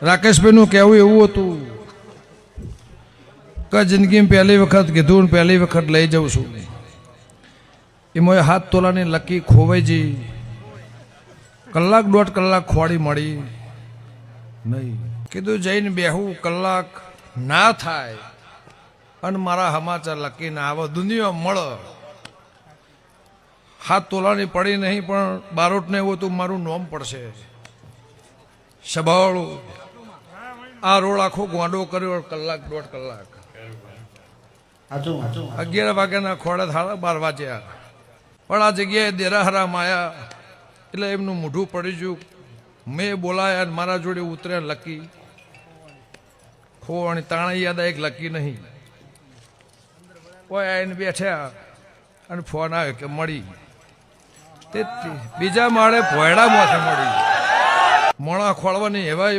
રાકેશભાઈનું કહેવું એવું હતું કે જિંદગીમાં પહેલી વખત કીધું ને પહેલી વખત લઈ જાઉં છું એમાં 7 તોલાની લકી ખોવાઈ જઈ કલાક દોઢ કલાક ખોડી મળી નહીં કીધું જઈને બેહું કલાક ના થાય અને મારા સમાચાર લકી ના આવે દુનિયા મળે 7 તોલાની પડી નહીં પણ બારોટને એવું હતું મારું નોમ પડશે સભાળું આ રોડ આખો ગોંડો કર્યો કલાક દોઢ કલાક 11 વાગ્યાના ખોડે 12:30 વાગ્યા પણ આ જગ્યાએ દેરાહરામ આવ્યા એટલે એમનું મોઢું પડી ગયું મેં બોલાયા અને મારા જોડે ઉતર્યા લકી ખોવાણી તાણા યાદ એક લકી નહીં કોઈ આવીને બેઠ્યા અને ફોન આવ્યો કે મળી તે બીજા માળે ભોયડામાંથી મળી મોણા ખોળવાની એવા